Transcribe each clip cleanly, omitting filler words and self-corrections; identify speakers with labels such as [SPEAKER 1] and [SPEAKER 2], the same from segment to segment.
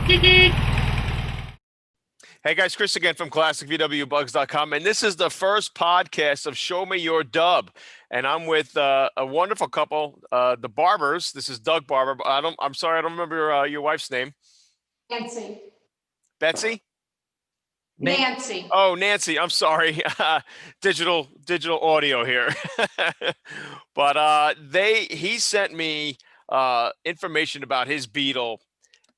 [SPEAKER 1] Hey guys, Chris again from ClassicVWBugs.com, and this is the first podcast of Show Me Your Dub, and I'm with a wonderful couple, the Barbers. This is Doug Barber. But I'm sorry, I don't remember your wife's name.
[SPEAKER 2] Nancy.
[SPEAKER 1] Betsy?
[SPEAKER 2] Nancy.
[SPEAKER 1] Oh, Nancy. I'm sorry. Digital audio here. But he sent me information about his Beetle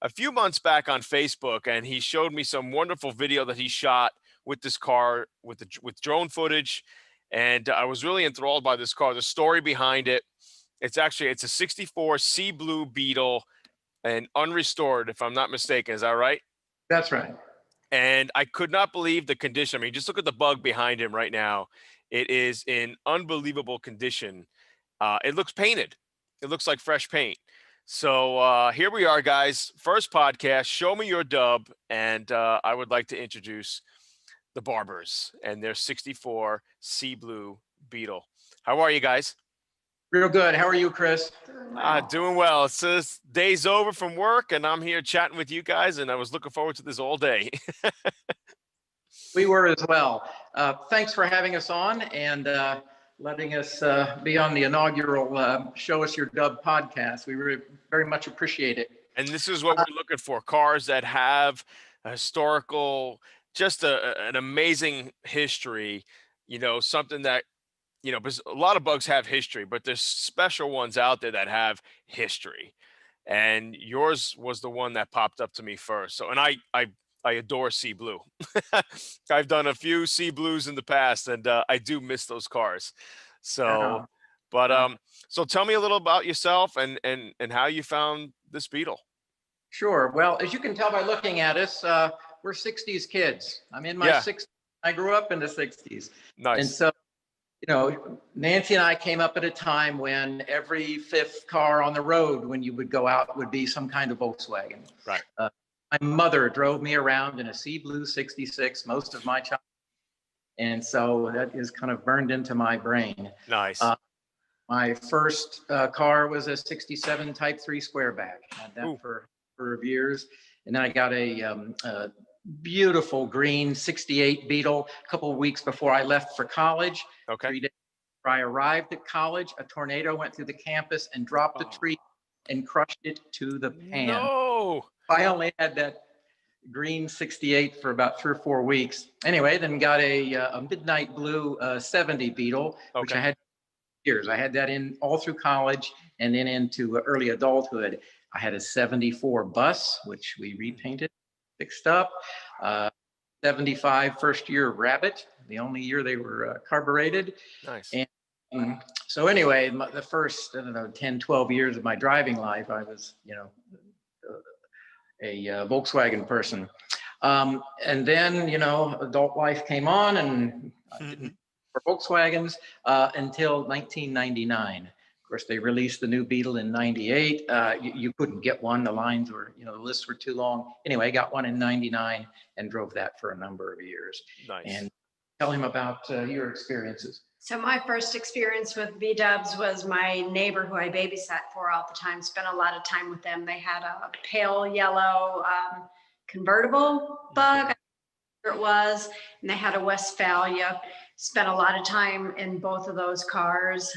[SPEAKER 1] a few months back on Facebook, and he showed me some wonderful video that he shot with this car with drone footage, and I was really enthralled by this car. The story behind it. It's a 64 Sea Blue Beetle and unrestored, if I'm not mistaken. Is that right?
[SPEAKER 3] That's right.
[SPEAKER 1] And I could not believe the condition. I mean, just look at the bug behind him right now. It is in unbelievable condition. It looks painted. It looks like fresh paint. So here we are, guys. First podcast, Show Me Your Dub. And I would like to introduce the Barbers and their 64 Sea Blue Beetle. How are you guys?
[SPEAKER 3] Real good. How are you, Chris?
[SPEAKER 1] Doing well. It's this day's over from work, and I'm here chatting with you guys, and I was looking forward to this all day.
[SPEAKER 3] We were as well. Thanks for having us on and letting us be on the inaugural Show Us Your Dub podcast. We really very much appreciate it.
[SPEAKER 1] And this is what we're looking for: cars that have a historical, just an amazing history. You know, something that, you know, because a lot of bugs have history, but there's special ones out there that have history. And yours was the one that popped up to me first. So, and I adore Sea Blue. I've done a few Sea Blues in the past, and I do miss those cars. So, so tell me a little about yourself and how you found this Beetle.
[SPEAKER 3] Sure. Well, as you can tell by looking at us, we're 60s kids. I'm in my 60s. I grew up in the 60s.
[SPEAKER 1] Nice.
[SPEAKER 3] And so, you know, Nancy and I came up at a time when every fifth car on the road when you would go out would be some kind of Volkswagen.
[SPEAKER 1] Right.
[SPEAKER 3] My mother drove me around in a Sea Blue 66 most of my childhood. And so that is kind of burned into my brain.
[SPEAKER 1] Nice.
[SPEAKER 3] My first car was a 67 Type 3 Squareback. Had that for years. And then I got a beautiful green 68 Beetle a couple of weeks before I left for college.
[SPEAKER 1] Okay.
[SPEAKER 3] 3 days before I arrived at college, a tornado went through the campus and dropped a tree and crushed it to the pan.
[SPEAKER 1] No.
[SPEAKER 3] I only had that green 68 for about 3 or 4 weeks. Anyway, then got a midnight blue 70 Beetle, which I had years. I had that in all through college and then into early adulthood. I had a 74 bus, which we repainted, fixed up. 75 first year Rabbit, the only year they were carbureted.
[SPEAKER 1] Nice.
[SPEAKER 3] And so anyway, the first, 10, 12 years of my driving life, I was, you know, a Volkswagen person. And then, you know, adult life came on and I didn't for Volkswagens until 1999. Of course, they released the new Beetle in 98. You couldn't get one. The lines were, you know, the lists were too long. Anyway, I got one in 99 and drove that for a number of years.
[SPEAKER 1] Nice.
[SPEAKER 3] And tell him about your experiences.
[SPEAKER 2] So my first experience with V-dubs was my neighbor who I babysat for all the time, spent a lot of time with them. They had a pale yellow convertible bug, it was, and they had a Westphalia. Spent a lot of time in both of those cars.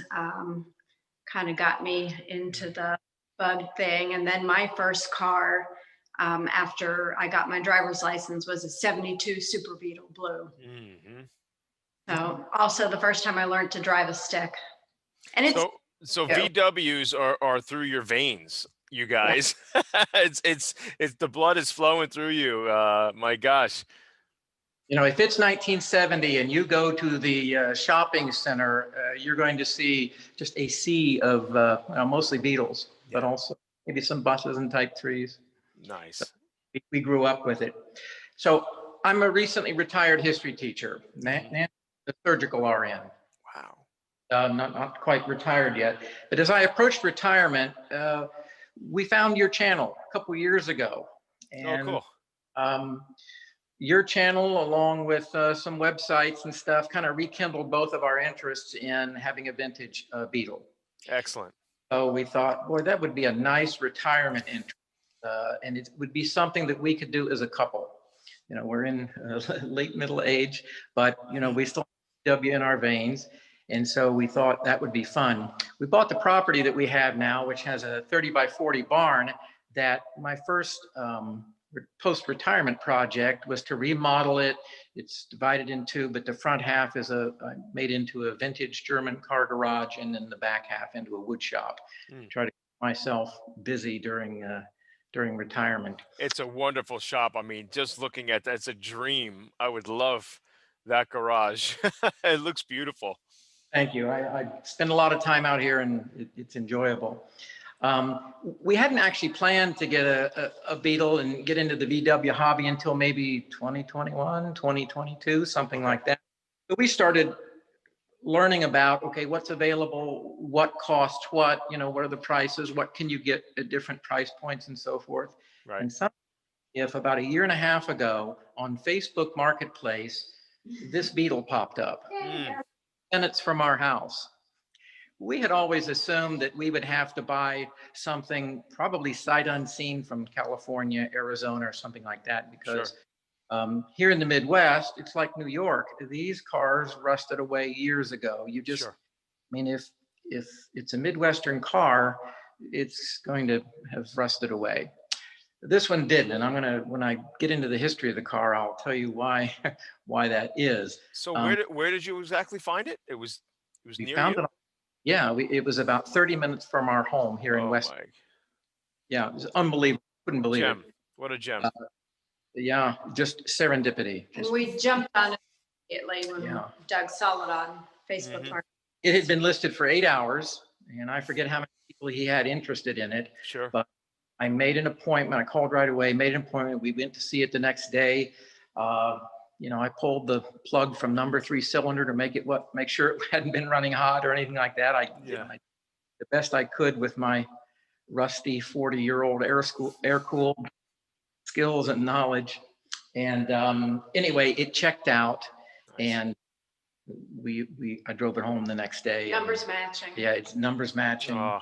[SPEAKER 2] Kind of got me into the bug thing. And then my first car after I got my driver's license was a 72 Super Beetle Blue.
[SPEAKER 1] Mm-hmm.
[SPEAKER 2] So also the first time I learned to drive a stick. And it's
[SPEAKER 1] so VWs are through your veins, you guys. it's the blood is flowing through you. My gosh.
[SPEAKER 3] You know, if it's 1970 and you go to the shopping center, you're going to see just a sea of mostly Beetles, but also maybe some buses and Type 3s.
[SPEAKER 1] Nice.
[SPEAKER 3] So we grew up with it. So I'm a recently retired history teacher, a surgical RN.
[SPEAKER 1] Wow.
[SPEAKER 3] Not quite retired yet. But as I approached retirement, we found your channel a couple years ago. And,
[SPEAKER 1] cool.
[SPEAKER 3] Your channel, along with some websites and stuff, kind of rekindled both of our interests in having a vintage Beetle.
[SPEAKER 1] Excellent.
[SPEAKER 3] So we thought, boy, that would be a nice retirement interest. and it would be something that we could do as a couple. You know, we're in late middle age, but you know, we still have VW in our veins. And so we thought that would be fun. We bought the property that we have now, which has a 30 by 40 barn that my first post-retirement project was to remodel it. It's divided in two, but the front half is made into a vintage German car garage, and then the back half into a wood shop. Try to keep myself busy during retirement.
[SPEAKER 1] It's a wonderful shop. I mean, just looking at that, it's a dream. I would love that garage. It looks beautiful.
[SPEAKER 3] Thank you. I spend a lot of time out here, and it's enjoyable. We hadn't actually planned to get a Beetle and get into the VW hobby until maybe 2021, 2022, something like that. But we started learning about, okay, what's available, what costs what, you know, what are the prices, what can you get at different price points and so forth.
[SPEAKER 1] Right.
[SPEAKER 3] And if about a year and a half ago on Facebook Marketplace, this Beetle popped up. Minutes from our house. We had always assumed that we would have to buy something probably sight unseen from California, Arizona, or something like that, because here in the Midwest, it's like New York. These cars rusted away years ago. You just, I mean, if it's a Midwestern car, it's going to have rusted away. This one didn't, and when I get into the history of the car, I'll tell you why that is.
[SPEAKER 1] So where did you exactly find it? It was near
[SPEAKER 3] found
[SPEAKER 1] you?
[SPEAKER 3] it. Yeah, it was about 30 minutes from our home here in West. Yeah, it was unbelievable. Couldn't believe it.
[SPEAKER 1] What a gem.
[SPEAKER 3] Yeah, just serendipity.
[SPEAKER 2] And we jumped on it immediately when Doug saw it on Facebook Market.
[SPEAKER 3] It had been listed for 8 hours, and I forget how many people he had interested in it.
[SPEAKER 1] Sure.
[SPEAKER 3] But I made an appointment. I called right away, made an appointment. We went to see it the next day. You know, I pulled the plug from number 3 cylinder to make sure it hadn't been running hot or anything like that. I did the best I could with my rusty 40-year-old air-cooled skills and knowledge. And anyway, it checked out, and I drove it home the next day.
[SPEAKER 2] Numbers matching.
[SPEAKER 3] Yeah, it's numbers matching.
[SPEAKER 1] Oh,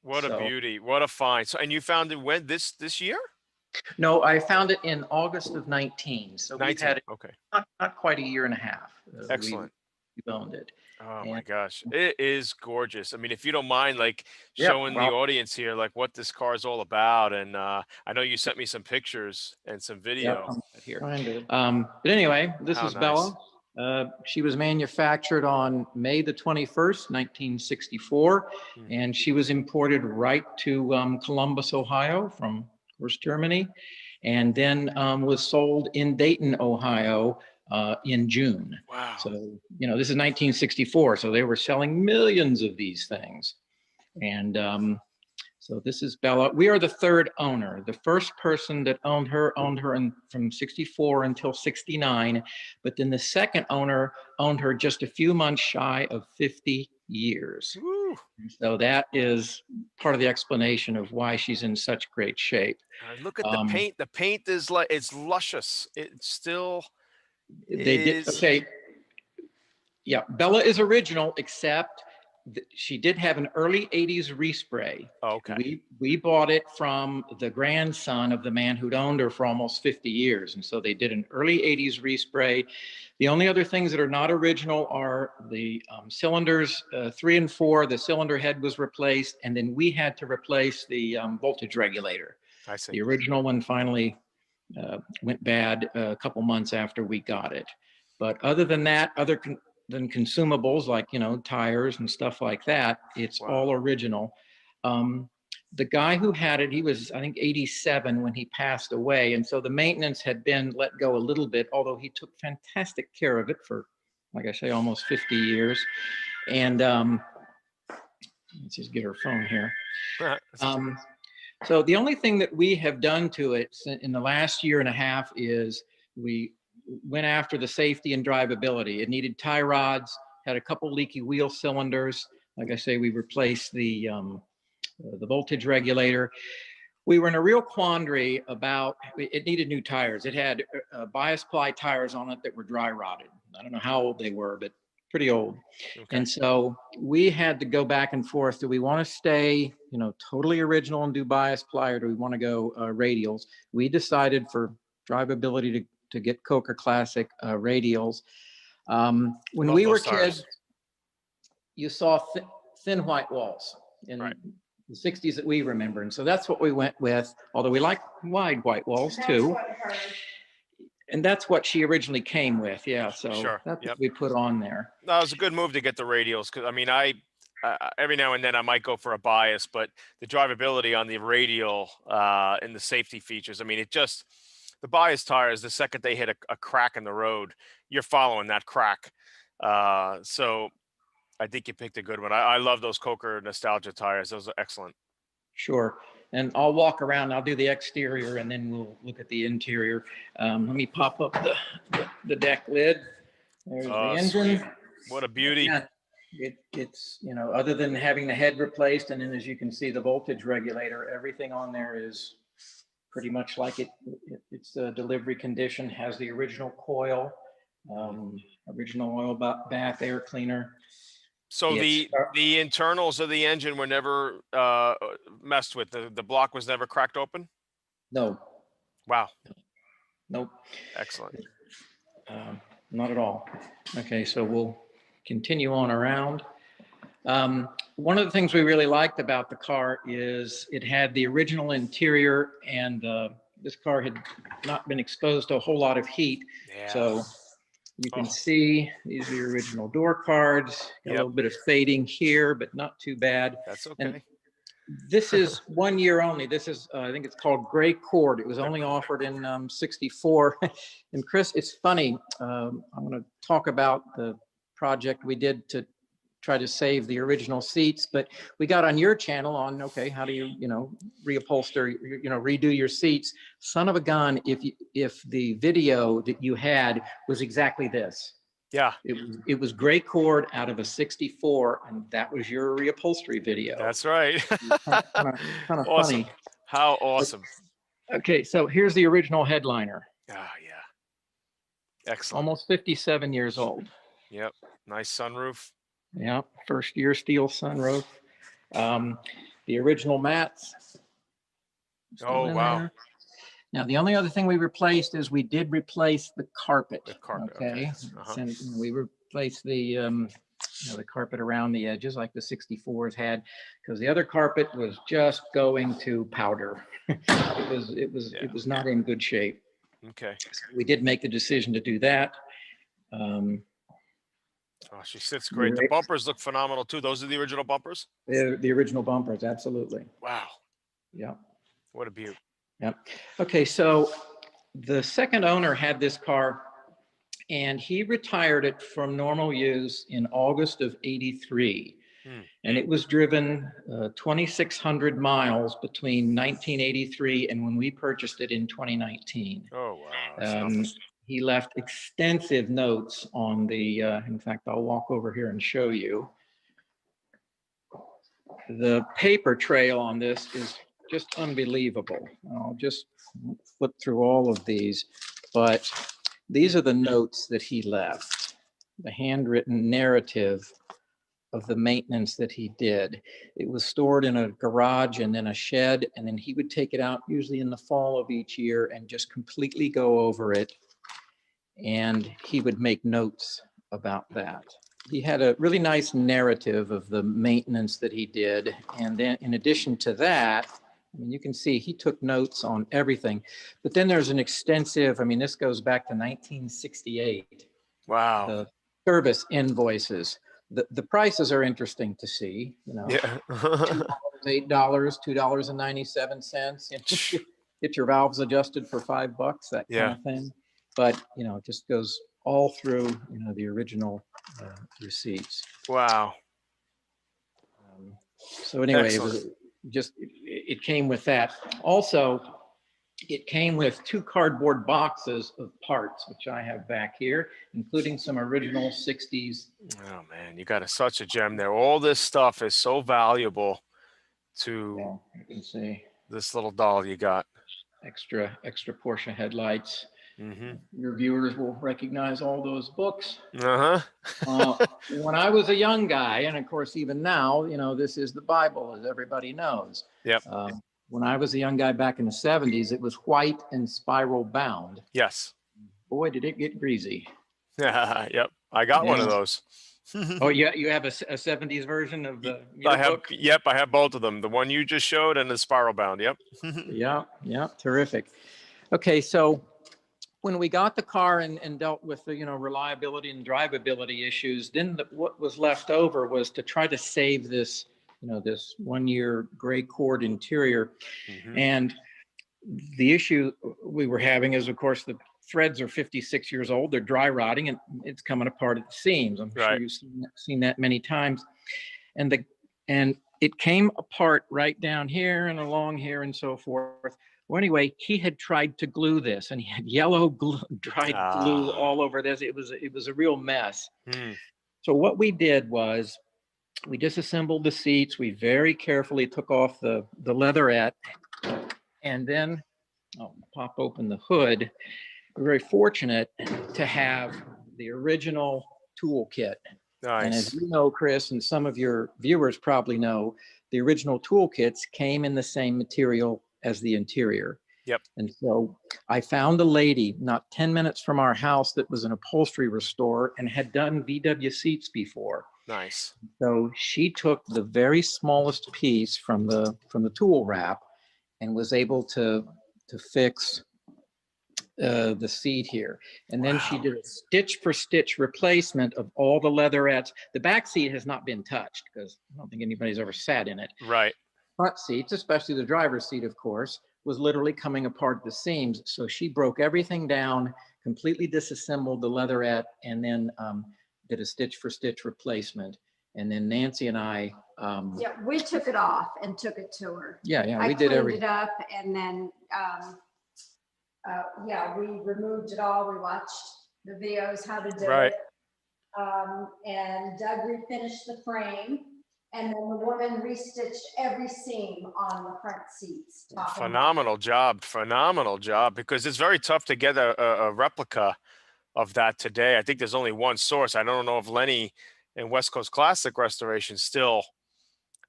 [SPEAKER 1] what a beauty! What a find! So, and you found it when this year?
[SPEAKER 3] No, I found it in August of 19. So we've had it not quite a year and a half.
[SPEAKER 1] Excellent.
[SPEAKER 3] We've owned it.
[SPEAKER 1] Oh my gosh, it is gorgeous. I mean, if you don't mind, like showing the audience here, like what this car is all about, and I know you sent me some pictures and some video here.
[SPEAKER 3] But anyway, this is Bella. She was manufactured on May the 21st, 1964, and she was imported right to Columbus, Ohio from, of course, Germany, and then was sold in Dayton, Ohio in June.
[SPEAKER 1] Wow.
[SPEAKER 3] So, you know, this is 1964, so they were selling millions of these things. And so this is Bella. We are the third owner. The first person that owned her from 64 until 69, but then the second owner owned her just a few months shy of 50 years.
[SPEAKER 1] Woo.
[SPEAKER 3] So that is part of the explanation of why she's in such great shape.
[SPEAKER 1] Look at the paint. The paint is like, it's luscious. It's still.
[SPEAKER 3] They did, okay. Yeah, Bella is original, except she did have an early 80s respray.
[SPEAKER 1] Okay.
[SPEAKER 3] We bought it from the grandson of the man who'd owned her for almost 50 years. And so they did an early 80s respray. The only other things that are not original are the cylinders 3 and 4. The cylinder head was replaced, and then we had to replace the voltage regulator.
[SPEAKER 1] I see.
[SPEAKER 3] The original one finally went bad a couple months after we got it. But other than that, than consumables like, you know, tires and stuff like that, it's all original. The guy who had it, he was, I think, 87 when he passed away. And so the maintenance had been let go a little bit, although he took fantastic care of it for, like I say, almost 50 years. And let's just get her phone here. So the only thing that we have done to it in the last year and a half is we went after the safety and drivability. It needed tie rods, had a couple leaky wheel cylinders. Like I say, we replaced the voltage regulator. We were in a real quandary about, it needed new tires. It had bias ply tires on it that were dry rotted. I don't know how old they were, but pretty old.
[SPEAKER 1] Okay.
[SPEAKER 3] And so we had to go back and forth. Do we want to stay, totally original and do bias ply, or do we want to go radials? We decided for drivability to get Coker Classic radials. When
[SPEAKER 1] Love
[SPEAKER 3] we were
[SPEAKER 1] those tires.
[SPEAKER 3] kids, you saw thin white walls in
[SPEAKER 1] Right.
[SPEAKER 3] the 60s that we remember. And so that's what we went with, although we like wide white walls too. And that's what she originally came with. Yeah. So
[SPEAKER 1] Sure.
[SPEAKER 3] that's
[SPEAKER 1] Yep.
[SPEAKER 3] what we put on there.
[SPEAKER 1] No, it was a good move to get the radials because I mean, every now and then I might go for a bias, but the drivability on the radial and the safety features. I mean, the bias tires. The second they hit a crack in the road, you're following that crack. So I think you picked a good one. I love those Coker nostalgia tires. Those are excellent.
[SPEAKER 3] Sure. And I'll walk around, I'll do the exterior, and then we'll look at the interior. Let me pop up the deck lid. There's the
[SPEAKER 1] Oh,
[SPEAKER 3] engine.
[SPEAKER 1] sweet. What a beauty.
[SPEAKER 3] Yeah, it's, other than having the head replaced, and then as you can see, the voltage regulator, everything on there is pretty much like it's a delivery condition, has the original coil, original oil bath air cleaner.
[SPEAKER 1] So the internals of the engine were never messed with. The block was never cracked open.
[SPEAKER 3] No.
[SPEAKER 1] Wow.
[SPEAKER 3] Nope.
[SPEAKER 1] Excellent.
[SPEAKER 3] Not at all. Okay, so we'll continue on around. One of the things we really liked about the car is it had the original interior, and this car had not been exposed to a whole lot of heat.
[SPEAKER 1] Yeah.
[SPEAKER 3] So you can see these are the original door cards. Got a little bit of fading here, but not too bad.
[SPEAKER 1] That's okay.
[SPEAKER 3] And this is 1 year only. This is, I think it's called Gray Cord. It was only offered in 64. And Chris, it's funny. I'm going to talk about the project we did to try to save the original seats, but we got on your channel on, okay, how do you, reupholster, redo your seats? Son of a gun, if the video that you had was exactly this.
[SPEAKER 1] Yeah.
[SPEAKER 3] It was Gray Cord out of a 64, and that was your reupholstery video.
[SPEAKER 1] That's right.
[SPEAKER 3] Kind of
[SPEAKER 1] Awesome.
[SPEAKER 3] funny.
[SPEAKER 1] How awesome.
[SPEAKER 3] Okay, so here's the original headliner.
[SPEAKER 1] Ah, yeah. Excellent.
[SPEAKER 3] Almost 57 years old.
[SPEAKER 1] Yep. Nice sunroof.
[SPEAKER 3] Yeah, first year steel sunroof. The original mats.
[SPEAKER 1] Oh, wow.
[SPEAKER 3] There. Now, the only other thing we replaced is we did replace the carpet.
[SPEAKER 1] The carpet.
[SPEAKER 3] Okay. And we replaced the carpet around the edges like the 64s had, because the other carpet was just going to powder. It was not in good shape.
[SPEAKER 1] Okay.
[SPEAKER 3] So we did make the decision to do that.
[SPEAKER 1] Oh, she sits great. The bumpers look phenomenal too. Those are the original bumpers?
[SPEAKER 3] The original bumpers, absolutely.
[SPEAKER 1] Wow.
[SPEAKER 3] Yeah.
[SPEAKER 1] What a beaut.
[SPEAKER 3] Yep. Okay, so the second owner had this car, and he retired it from normal use in August of '83. And it was driven 2,600 miles between 1983 and when we purchased it in 2019.
[SPEAKER 1] Oh, wow.
[SPEAKER 3] He left extensive notes on the, in fact, I'll walk over here and show you. The paper trail on this is just unbelievable. I'll just flip through all of these, but these are the notes that he left, the handwritten narrative of the maintenance that he did. It was stored in a garage and then a shed, and then he would take it out usually in the fall of each year and just completely go over it. And he would make notes about that. He had a really nice narrative of the maintenance that he did. And then in addition to that, I mean, you can see he took notes on everything. But then there's an extensive, I mean, this goes back to 1968.
[SPEAKER 1] Wow.
[SPEAKER 3] The service invoices. The prices are interesting to see,
[SPEAKER 1] Yeah.
[SPEAKER 3] $8, $2.97. Get your valves adjusted for $5, that kind of thing. But, it just goes all through, the original receipts.
[SPEAKER 1] Wow.
[SPEAKER 3] So anyway,
[SPEAKER 1] Excellent.
[SPEAKER 3] it came with that. Also, it came with 2 cardboard boxes of parts, which I have back here, including some original 60s.
[SPEAKER 1] Oh, man, you got such a gem there. All this stuff is so valuable to
[SPEAKER 3] You can see
[SPEAKER 1] this little doll you got.
[SPEAKER 3] extra Porsche headlights.
[SPEAKER 1] Mm-hmm.
[SPEAKER 3] Your viewers will recognize all those books.
[SPEAKER 1] Uh-huh.
[SPEAKER 3] When I was a young guy, and of course, even now, this is the Bible, as everybody knows.
[SPEAKER 1] Yep.
[SPEAKER 3] When I was a young guy back in the 70s, it was white and spiral bound.
[SPEAKER 1] Yes.
[SPEAKER 3] Boy, did it get greasy.
[SPEAKER 1] Yep. I got one of
[SPEAKER 3] Yeah.
[SPEAKER 1] those.
[SPEAKER 3] Oh, yeah, you have a 70s version of the
[SPEAKER 1] I have,
[SPEAKER 3] yearbook?
[SPEAKER 1] yep, I have both of them. The one you just showed and the spiral bound. Yep.
[SPEAKER 3] Yeah, yeah, terrific. Okay, so when we got the car and dealt with the reliability and drivability issues, then what was left over was to try to save this this 1-year gray cord interior.
[SPEAKER 1] Mm-hmm.
[SPEAKER 3] And the issue we were having is, of course, the threads are 56 years old. They're dry rotting and it's coming apart at the seams. I'm sure
[SPEAKER 1] Right.
[SPEAKER 3] you've seen that many times. And it came apart right down here and along here and so forth. Well, anyway, he had tried to glue this, and he had yellow dried glue all over this. It was a real mess.
[SPEAKER 1] Hmm.
[SPEAKER 3] So what we did was we disassembled the seats. We very carefully took off the leatherette, and then I'll pop open the hood. We're very fortunate to have the original toolkit. And as
[SPEAKER 1] Nice.
[SPEAKER 3] you know, Chris, and some of your viewers probably know, the original toolkits came in the same material as the interior.
[SPEAKER 1] Yep.
[SPEAKER 3] And so I found a lady not 10 minutes from our house that was an upholstery restorer and had done VW seats before.
[SPEAKER 1] Nice.
[SPEAKER 3] So she took the very smallest piece from the tool wrap and was able to fix the seat here. And then she did a stitch for stitch replacement of all the leatherettes. The back seat has not been touched because I don't think anybody's ever sat in it.
[SPEAKER 1] Right.
[SPEAKER 3] Front seats, especially the driver's seat, of course, was literally coming apart at the seams. So she broke everything down, completely disassembled the leatherette, and then did a stitch for stitch replacement. And then Nancy and I,
[SPEAKER 2] Yeah, we took it off and took it to her.
[SPEAKER 3] yeah,
[SPEAKER 2] I
[SPEAKER 3] we did
[SPEAKER 2] cleaned
[SPEAKER 3] everything.
[SPEAKER 2] it up, and then yeah, we removed it all. We watched the videos how to do
[SPEAKER 1] Right.
[SPEAKER 2] it. And Doug refinished the frame, and then the woman restitched every seam on the front seats. top and
[SPEAKER 1] Phenomenal job. Phenomenal job, because it's very tough to get a replica of that today. I think there's only one source. I don't know if Lenny and West Coast Classic Restoration still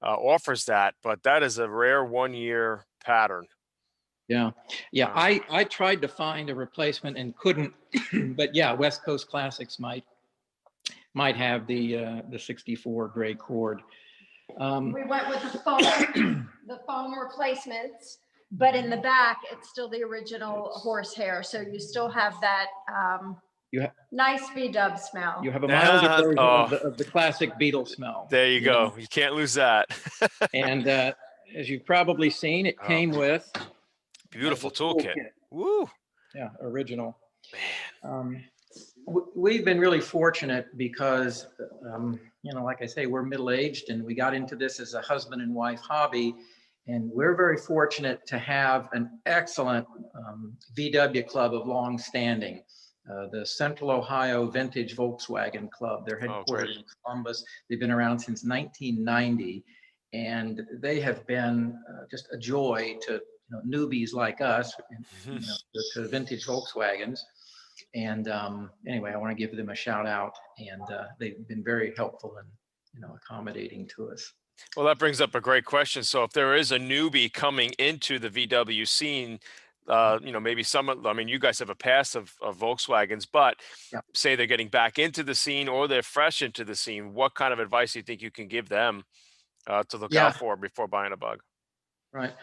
[SPEAKER 1] offers that, but that is a rare 1-year pattern.
[SPEAKER 3] Yeah. I tried to find a replacement and couldn't, but yeah, West Coast Classics might have the 64 gray cord.
[SPEAKER 2] We went with the foam replacements, but in the back, it's still the original horsehair. So you still have that nice V-dub smell.
[SPEAKER 3] You have a milder version
[SPEAKER 1] Oh.
[SPEAKER 3] of the classic Beetle smell.
[SPEAKER 1] There you go. You can't lose that.
[SPEAKER 3] And as you've probably seen, it came with
[SPEAKER 1] beautiful toolkit. Woo.
[SPEAKER 3] Yeah, original. We've been really fortunate because, like I say, we're middle-aged and we got into this as a husband and wife hobby. And we're very fortunate to have an excellent VW club of long standing. The Central Ohio Vintage Volkswagen Club. They're headquartered in Columbus. They've been around since 1990. And they have been just a joy to newbies like us, to vintage Volkswagens. And anyway, I want to give them a shout out, and they've been very helpful and accommodating to us.
[SPEAKER 1] Well, that brings up a great question. So if there is a newbie coming into the VW scene, maybe you guys have a past of Volkswagens, but say they're getting back into the scene or they're fresh into the scene, what kind of advice do you think you can give them to look out for before buying a Bug?
[SPEAKER 3] Right.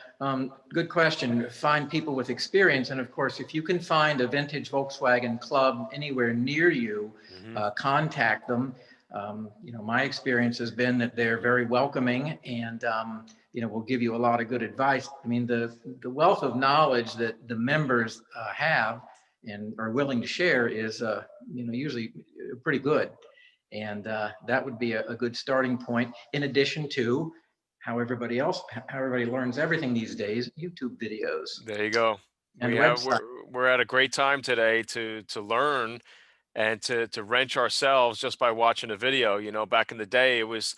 [SPEAKER 3] Good question. Find people with experience. And of course, if you can find a vintage Volkswagen club anywhere near you, contact them. My experience has been that they're very welcoming and, will give you a lot of good advice. I mean, the wealth of knowledge that the members have and are willing to share is, usually pretty good. And that would be a good starting point, in addition to how everybody learns everything these days, YouTube videos.
[SPEAKER 1] There you go.
[SPEAKER 3] And
[SPEAKER 1] we're at a great time today to learn and to wrench ourselves just by watching a video. Back in the day, it was,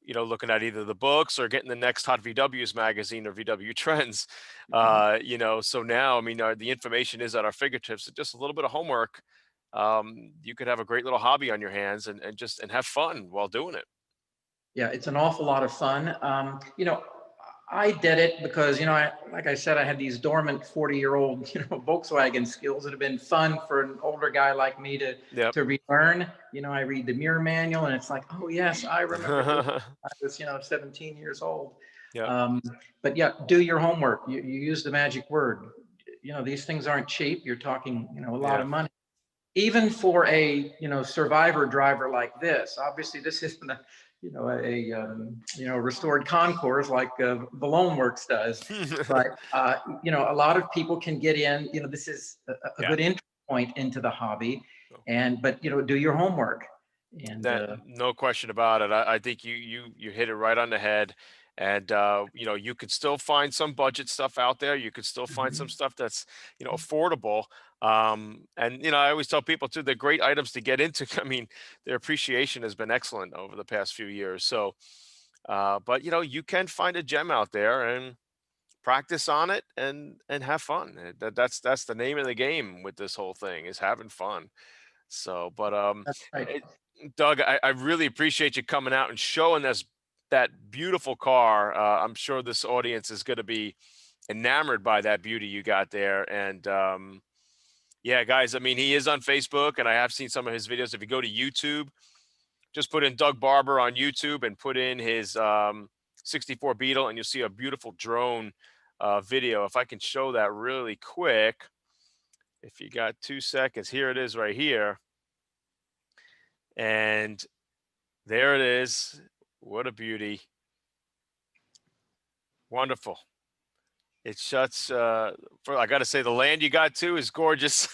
[SPEAKER 1] looking at either the books or getting the next Hot VWs magazine or VW Trends. So now, I mean, the information is at our fingertips. So just a little bit of homework, you could have a great little hobby on your hands and have fun while doing it.
[SPEAKER 3] Yeah, it's an awful lot of fun. I did it because, like I said, I had these dormant 40-year-old, Volkswagen skills that have been fun for an older guy like me
[SPEAKER 1] Yep.
[SPEAKER 3] to relearn. I read the mirror manual and it's like, oh yes, I remember doing it. I was, 17 years old.
[SPEAKER 1] Yep.
[SPEAKER 3] But yeah, do your homework. You use the magic word. These things aren't cheap. You're talking, a lot of money. Even for a, survivor driver like this. Obviously, this isn't a restored concourse like Vallone Works does. But, a lot of people can get in, this is a good entry point into the hobby. But, do your homework. And
[SPEAKER 1] no question about it. I think you hit it right on the head. And you could still find some budget stuff out there. You could still find some stuff that's affordable. And I always tell people too, they're great items to get into. I mean, their appreciation has been excellent over the past few years. So, but you can find a gem out there and practice on it and have fun. That's the name of the game with this whole thing, is having fun. So, but
[SPEAKER 3] that's right.
[SPEAKER 1] Doug, I really appreciate you coming out and showing us that beautiful car. I'm sure this audience is going to be enamored by that beauty you got there. And yeah, guys, I mean, he is on Facebook, and I have seen some of his videos. If you go to YouTube, just put in Doug Barber on YouTube and put in his 64 Beetle, and you'll see a beautiful drone video. If I can show that really quick, if you got 2 seconds, here it is right here. And there it is. What a beauty. Wonderful. It shuts, I got to say, the land you got to is gorgeous.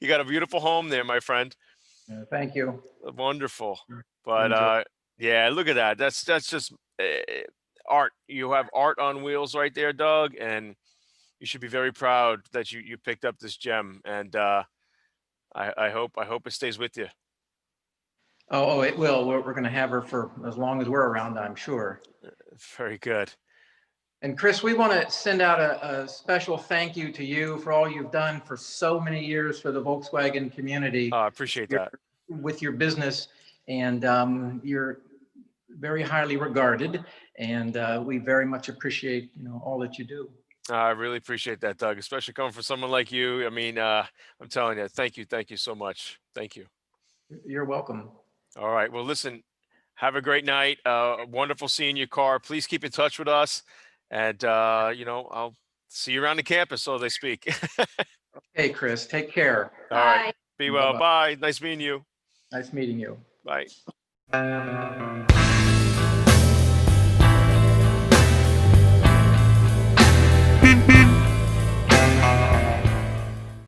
[SPEAKER 1] You got a beautiful home there, my friend.
[SPEAKER 3] Thank you.
[SPEAKER 1] Wonderful.
[SPEAKER 3] Enjoy.
[SPEAKER 1] But yeah, look at that. That's just art. You have art on wheels right there, Doug, and you should be very proud that you picked up this gem. And I hope it stays with you.
[SPEAKER 3] Oh, it will. We're going to have her for as long as we're around, I'm sure.
[SPEAKER 1] Very good.
[SPEAKER 3] And Chris, we want to send out a special thank you to you for all you've done for so many years for the Volkswagen community.
[SPEAKER 1] I appreciate that.
[SPEAKER 3] With your business, and you're very highly regarded, and we very much appreciate all that you do.
[SPEAKER 1] I really appreciate that, Doug, especially coming from someone like you. I mean, I'm telling you, thank you so much. Thank you.
[SPEAKER 3] You're welcome.
[SPEAKER 1] All right. Well, listen, have a great night. Wonderful seeing your car. Please keep in touch with us. And, I'll see you around the campus, so they speak.
[SPEAKER 3] Hey, Chris, take care.
[SPEAKER 1] All right.
[SPEAKER 2] Bye.
[SPEAKER 1] Be well.
[SPEAKER 3] Bye-bye.
[SPEAKER 1] Bye. Nice meeting you.
[SPEAKER 3] Nice meeting you.
[SPEAKER 1] Bye.